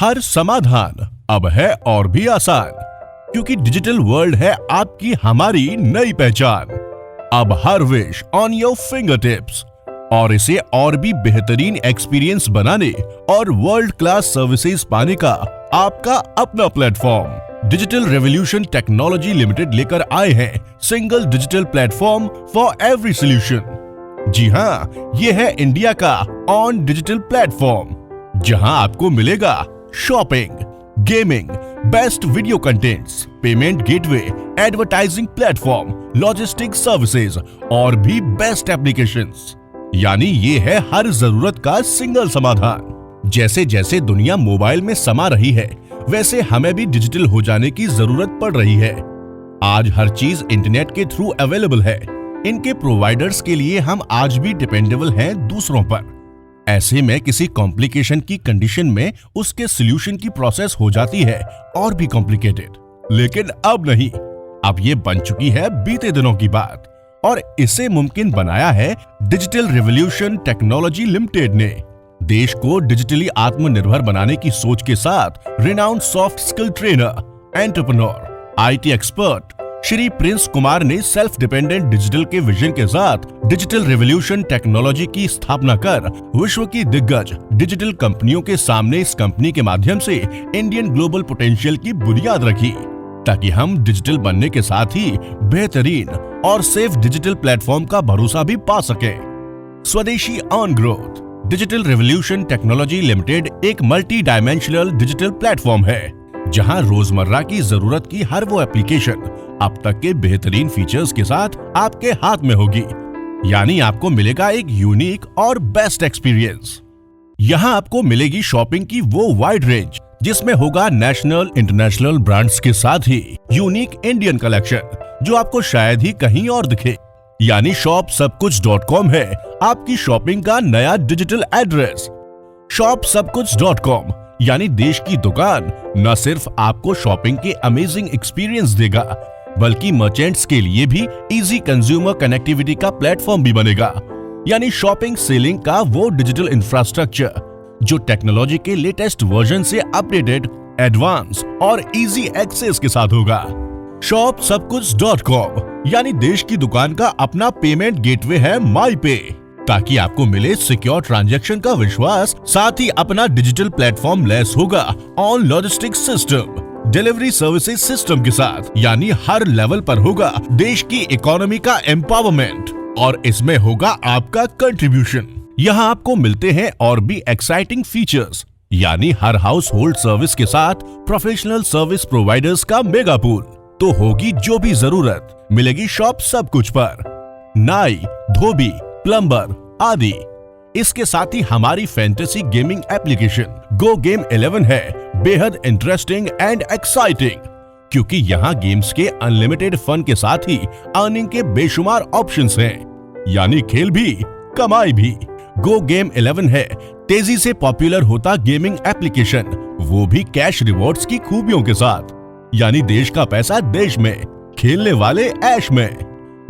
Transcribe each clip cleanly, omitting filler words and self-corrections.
हर समाधान अब है और भी आसान, क्योंकि डिजिटल वर्ल्ड है आपकी हमारी नई पहचान। अब हर wish on your finger tips, और इसे और भी बेहतरीन एक्सपीरियंस बनाने और वर्ल्ड क्लास सर्विसेज पाने का आपका अपना platform digital revolution technology limited लेकर आए हैं single digital platform for every solution. जी हाँ, ये है इंडिया का ऑन डिजिटल प्लेटफॉर्म, जहां आपको मिलेगा shopping, gaming, best video contents, payment gateway, advertising platform, logistic services और भी बेस्ट एप्लीकेशंस। यानी ये है हर जरूरत का सिंगल समाधान। जैसे जैसे दुनिया मोबाइल में समा रही है, वैसे हमें भी डिजिटल हो जाने की जरूरत पड़ रही है। आज हर चीज इंटरनेट के थ्रू अवेलेबल है। इनके प्रोवाइडर्स के लिए हम आज भी डिपेंडेबल हैं दूसरों पर। ऐसे में किसी कॉम्प्लिकेशन की कंडीशन में उसके सॉल्यूशन की प्रोसेस हो जाती है और भी कॉम्प्लिकेटेड। लेकिन अब नहीं, अब ये बन चुकी है बीते दिनों की बात, और इसे मुमकिन बनाया है डिजिटल रेवोल्यूशन टेक्नोलॉजी लिमिटेड ने। देश को डिजिटली आत्मनिर्भर बनाने की सोच के साथ renowned soft skill trainer, entrepreneur, IT expert Shri Prince Kumar ने सेल्फ डिपेंडेंट डिजिटल के विजन के साथ डिजिटल रेवोल्यूशन टेक्नोलॉजी की स्थापना कर विश्व की दिग्गज डिजिटल कंपनियों के सामने इस कंपनी के माध्यम से इंडियन ग्लोबल पोटेंशियल की बुनियाद रखी, ताकि हम डिजिटल बनने के साथ ही बेहतरीन और सेफ डिजिटल प्लेटफॉर्म का भरोसा भी पा सके। स्वदेशी on growth digital revolution technology limited एक मल्टी डायमेंशनल डिजिटल प्लेटफॉर्म है, जहां रोजमर्रा की जरूरत की हर वो एप्लीकेशन अब तक के बेहतरीन फीचर्स के साथ आपके हाथ में होगी। यानी आपको मिलेगा एक यूनिक और बेस्ट एक्सपीरियंस। यहाँ आपको मिलेगी शॉपिंग की वो वाइड रेंज, जिसमें होगा नेशनल इंटरनेशनल ब्रांड्स के साथ ही यूनिक इंडियन कलेक्शन, जो आपको शायद ही कहीं और दिखे। यानी shopsabkuch.com है आपकी शॉपिंग का नया डिजिटल एड्रेस। shopsabkuch.com यानी देश की दुकान न सिर्फ आपको शॉपिंग के अमेजिंग एक्सपीरियंस देगा, बल्कि मर्चेंट्स के लिए भी इजी कंज्यूमर कनेक्टिविटी का प्लेटफॉर्म भी बनेगा। यानी शॉपिंग सेलिंग का वो डिजिटल इंफ्रास्ट्रक्चर जो टेक्नोलॉजी के लेटेस्ट वर्जन से अपडेटेड, एडवांस और इजी एक्सेस के साथ होगा। shopsabkuch.com यानी देश की दुकान का अपना पेमेंट गेटवे है माई पे, ताकि आपको मिले सिक्योर ट्रांजैक्शन का विश्वास। साथ ही अपना डिजिटल प्लेटफॉर्म लेस होगा on logistic system, delivery services system के साथ। यानी हर लेवल पर होगा देश की इकोनॉमी का एम्पावरमेंट, और इसमें होगा आपका कंट्रीब्यूशन। यहाँ आपको मिलते हैं और भी एक्साइटिंग फीचर्स, यानी हर हाउस होल्ड सर्विस के साथ प्रोफेशनल सर्विस प्रोवाइडर्स का मेगा पूल। तो होगी जो भी जरूरत, मिलेगी शॉप सब कुछ पर। नाई, धोबी, प्लम्बर आदि। इसके साथ ही हमारी फैंटेसी गेमिंग एप्लीकेशन गो गेम 11 है बेहद इंटरेस्टिंग एंड एक्साइटिंग, क्योंकि यहाँ गेम्स के अनलिमिटेड फन के साथ ही अर्निंग के बेशुमार ऑप्शंस हैं। यानी खेल भी कमाई भी। गो गेम 11 है तेजी से पॉपुलर होता गेमिंग एप्लीकेशन, वो भी कैश रिवॉर्ड्स की खूबियों के साथ। यानी देश का पैसा देश में, खेलने वाले ऐश में।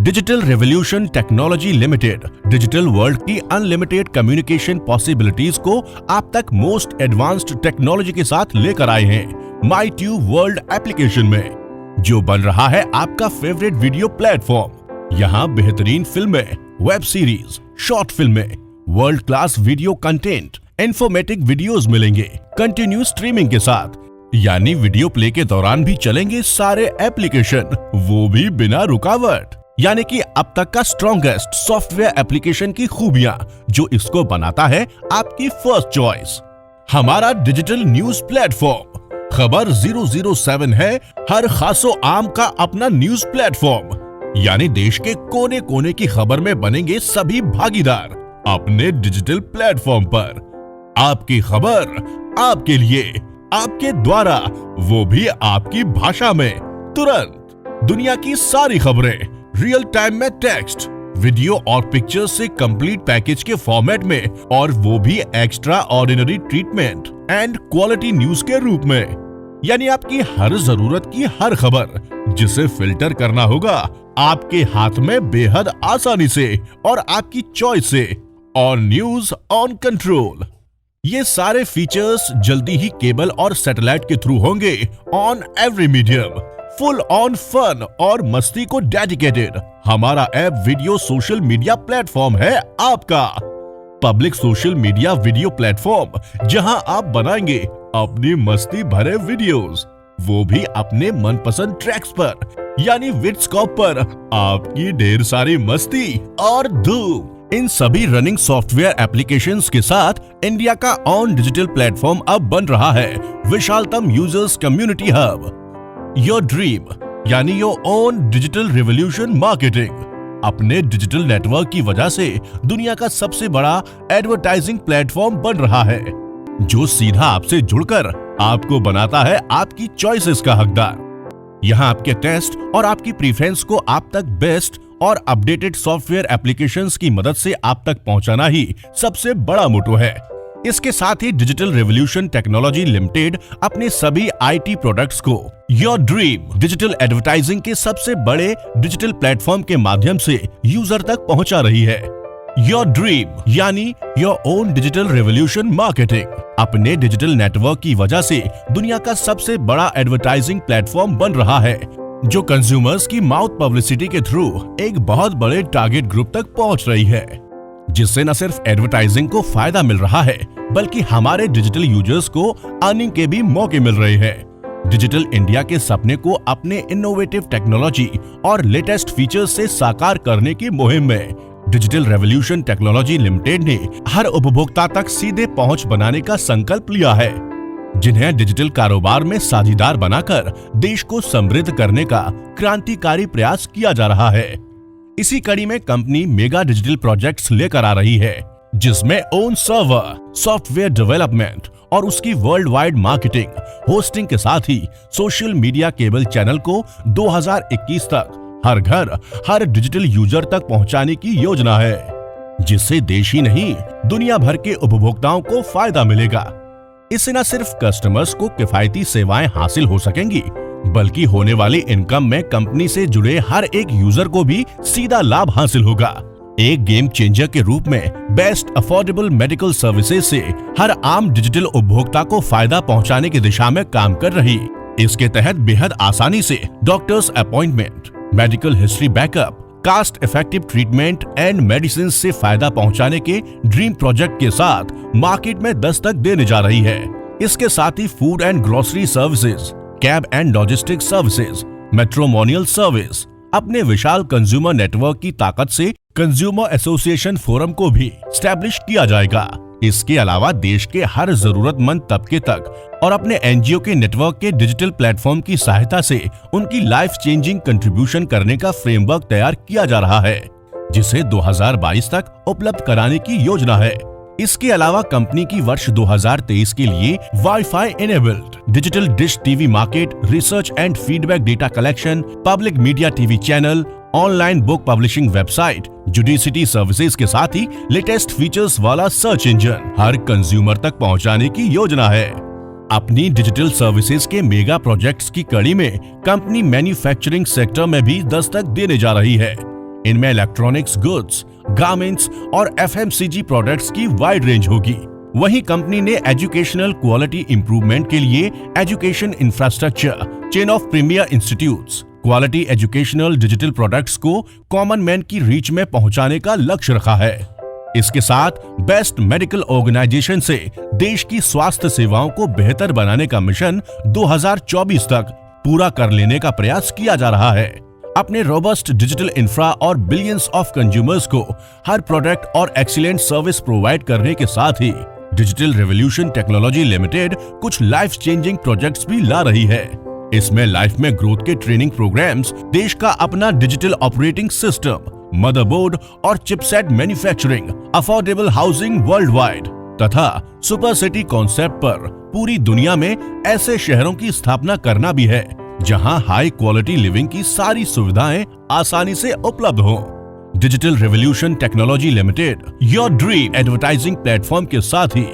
Digital revolution technology limited digital world की अनलिमिटेड कम्युनिकेशन पॉसिबिलिटीज को आप तक मोस्ट एडवांस्ड टेक्नोलॉजी के साथ लेकर आए हैं माई ट्यूब वर्ल्ड एप्लीकेशन में, जो बन रहा है आपका फेवरेट वीडियो प्लेटफॉर्म। यहाँ बेहतरीन फिल्में, वेब सीरीज, शॉर्ट फिल्में, world class video content, informative videos मिलेंगे कंटिन्यू स्ट्रीमिंग के साथ। यानी वीडियो प्ले के दौरान भी चलेंगे सारे एप्लीकेशन, वो भी बिना रुकावट। यानी कि अब तक का स्ट्रॉन्गेस्ट सॉफ्टवेयर एप्लीकेशन की खूबियां, जो इसको बनाता है आपकी फर्स्ट चॉइस। हमारा डिजिटल न्यूज प्लेटफॉर्म खबर 007 है हर खासो आम का अपना न्यूज प्लेटफॉर्म। यानी देश के कोने कोने की खबर में बनेंगे सभी भागीदार अपने डिजिटल प्लेटफॉर्म पर। आपकी खबर आपके लिए, आपके द्वारा, वो भी आपकी भाषा में, तुरंत। दुनिया की सारी खबरें रियल टाइम में टेक्स्ट, वीडियो और पिक्चर्स से कंप्लीट पैकेज के फॉर्मेट में, और वो भी extra ordinary treatment and quality news के रूप में। यानी आपकी हर जरूरत की हर खबर, जिसे फिल्टर करना होगा आपके हाथ में बेहद आसानी से और आपकी चॉइस से। On news on control. ये सारे फीचर्स जल्दी ही केबल और सैटेलाइट के थ्रू होंगे on every medium. Full on fun और मस्ती को डेडिकेटेड हमारा app video social media platform है आपका। Public social media video platform जहां आप बनाएंगे अपनी मस्ती भरे वीडियोस, वो भी अपने मनपसंद ट्रैक्स पर, यानी विड्सकॉप पर आपकी ढेर सारी मस्ती और धूम। इन सभी रनिंग सॉफ्टवेयर एप्लीकेशंस के साथ इंडिया का ऑन डिजिटल प्लेटफॉर्म अब बन रहा है विशालतम users community hub. Your dream यानी your own digital revolution marketing अपने डिजिटल नेटवर्क की वजह से दुनिया का सबसे बड़ा एडवर्टाइजिंग प्लेटफॉर्म बन रहा है, जो सीधा आपसे जुड़कर आपको बनाता है आपकी चॉइसेस का हकदार। यहाँ आपके टेस्ट और आपकी प्रीफरेंस को आप तक बेस्ट और अपडेटेड सॉफ्टवेयर एप्लीकेशंस की मदद से आप तक पहुंचाना ही सबसे बड़ा मोटो है। इसके साथ ही डिजिटल रेवोल्यूशन टेक्नोलॉजी लिमिटेड अपने सभी आईटी प्रोडक्ट्स को योर ड्रीम डिजिटल एडवर्टाइजिंग के सबसे बड़े डिजिटल प्लेटफॉर्म के माध्यम से यूजर तक पहुंचा रही है। योर ड्रीम यानी your own digital revolution marketing अपने डिजिटल नेटवर्क की वजह से दुनिया का सबसे बड़ा एडवर्टाइजिंग प्लेटफॉर्म बन रहा है, जो कंज्यूमर्स की माउथ पब्लिसिटी के थ्रू एक बहुत बड़े टारगेट ग्रुप तक पहुंच रही है, जिससे न सिर्फ एडवर्टाइजिंग को फायदा मिल रहा है बल्कि हमारे डिजिटल यूजर्स को अर्निंग के भी मौके मिल रहे हैं। डिजिटल इंडिया के सपने को अपने इनोवेटिव टेक्नोलॉजी और लेटेस्ट फीचर्स से साकार करने की मुहिम में डिजिटल रेवोल्यूशन टेक्नोलॉजी लिमिटेड ने हर उपभोक्ता तक सीधे पहुंच बनाने का संकल्प लिया है, जिन्हें डिजिटल कारोबार में साझीदार बनाकर देश को समृद्ध करने का क्रांतिकारी प्रयास किया जा रहा है। इसी कड़ी में कंपनी मेगा डिजिटल प्रोजेक्ट्स लेकर आ रही है, जिसमें ओन सर्वर, सॉफ्टवेयर डेवलपमेंट और उसकी वर्ल्ड वाइड मार्केटिंग, होस्टिंग के साथ ही सोशल मीडिया केबल चैनल को 2021 तक हर घर, हर डिजिटल यूजर तक पहुंचाने की योजना है, जिससे देश ही नहीं दुनिया भर के उपभोक्ताओं को फायदा मिलेगा। इससे न सिर्फ कस्टमर्स को किफायती सेवाएं हासिल हो सकेंगी, बल्कि होने वाली इनकम में कंपनी से जुड़े हर एक यूजर को भी सीधा लाभ हासिल होगा। एक गेम चेंजर के रूप में बेस्ट अफोर्डेबल मेडिकल सर्विसेज से हर आम डिजिटल उपभोक्ता को फायदा पहुंचाने की दिशा में काम कर रही। इसके तहत बेहद आसानी से doctors appointment, medical history backup, cost effective treatment and medicine से फायदा पहुंचाने के ड्रीम प्रोजेक्ट के साथ मार्केट में दस्तक देने जा रही है। इसके साथ ही food and grocery services, cab and logistic services, matrimonial service, अपने विशाल कंज्यूमर नेटवर्क की ताकत से कंज्यूमर एसोसिएशन फोरम को भी स्टैब्लिश किया जाएगा। इसके अलावा देश के हर जरूरतमंद तबके तक और अपने एनजीओ के नेटवर्क के डिजिटल प्लेटफॉर्म की सहायता से उनकी लाइफ चेंजिंग कंट्रीब्यूशन करने का फ्रेमवर्क तैयार किया जा रहा है, जिसे 2022 तक उपलब्ध कराने की योजना है। इसके अलावा कंपनी की वर्ष 2023 के लिए WiFi enabled digital dish TV market, research and feedback data collection, public media TV channel, online book publishing website, जुडिसिटी सर्विसेज के साथ ही लेटेस्ट फीचर्स वाला सर्च इंजन हर कंज्यूमर तक पहुंचाने की योजना है। अपनी डिजिटल सर्विसेज के मेगा प्रोजेक्ट्स की कड़ी में कंपनी मैन्युफैक्चरिंग सेक्टर में भी दस्तक देने जा रही है। इनमें इलेक्ट्रॉनिक्स गुड्स, गारमेंट्स और एफएमसीजी प्रोडक्ट्स की वाइड रेंज होगी। वहीं कंपनी ने एजुकेशनल क्वालिटी इंप्रूवमेंट के लिए education infrastructure, chain of premiere institutes, quality educational digital products को कॉमन मैन की रीच में पहुंचाने का लक्ष्य रखा है। इसके साथ बेस्ट मेडिकल ऑर्गेनाइजेशन से देश की स्वास्थ्य सेवाओं को बेहतर बनाने का मिशन 2024 तक पूरा कर लेने का प्रयास किया जा रहा है। अपने रोबस्ट डिजिटल इंफ्रा और बिलियंस ऑफ कंज्यूमर्स को हर प्रोडक्ट और एक्सीलेंट सर्विस प्रोवाइड करने के साथ ही डिजिटल रेवोल्यूशन टेक्नोलॉजी लिमिटेड कुछ लाइफ चेंजिंग प्रोजेक्ट्स भी ला रही है। इसमें लाइफ में ग्रोथ के ट्रेनिंग प्रोग्राम्स, देश का अपना डिजिटल ऑपरेटिंग सिस्टम, मदरबोर्ड और chipset manufacturing, affordable housing world wide तथा सुपर सिटी कॉन्सेप्ट पर पूरी दुनिया में ऐसे शहरों की स्थापना करना भी है जहां हाई क्वालिटी लिविंग की सारी सुविधाएं आसानी से उपलब्ध हों। Digital revolution technology limited your dream advertising platform के साथ ही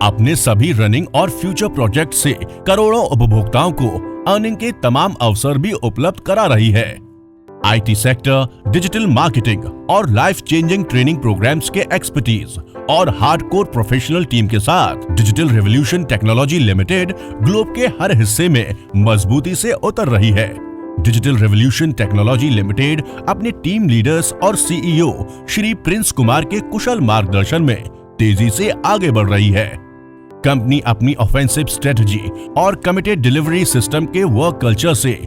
अपने सभी रनिंग और फ्यूचर प्रोजेक्ट से करोड़ों उपभोक्ताओं को अर्निंग के तमाम अवसर भी उपलब्ध करा रही है। आईटी सेक्टर, डिजिटल मार्केटिंग और लाइफ चेंजिंग ट्रेनिंग प्रोग्राम्स के एक्सपर्टीज और हार्डकोर प्रोफेशनल टीम के साथ digital revolution technology limited globe के हर हिस्से में मजबूती से उतर रही है। डिजिटल रेवोल्यूशन टेक्नोलॉजी लिमिटेड अपने टीम लीडर्स और सीईओ श्री प्रिंस कुमार के कुशल मार्गदर्शन में तेजी से आगे बढ़ रही है। कंपनी अपनी ऑफेंसिव स्ट्रेटजी और कमिटेड डिलीवरी सिस्टम के वर्क कल्चर से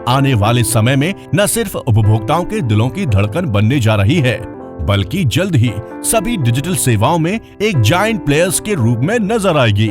आने वाले समय में न सिर्फ उपभोक्ताओं के दिलों की धड़कन बनने जा रही है, बल्कि जल्द ही सभी डिजिटल सेवाओं में एक जायंट प्लेयर्स के रूप में नजर आएगी।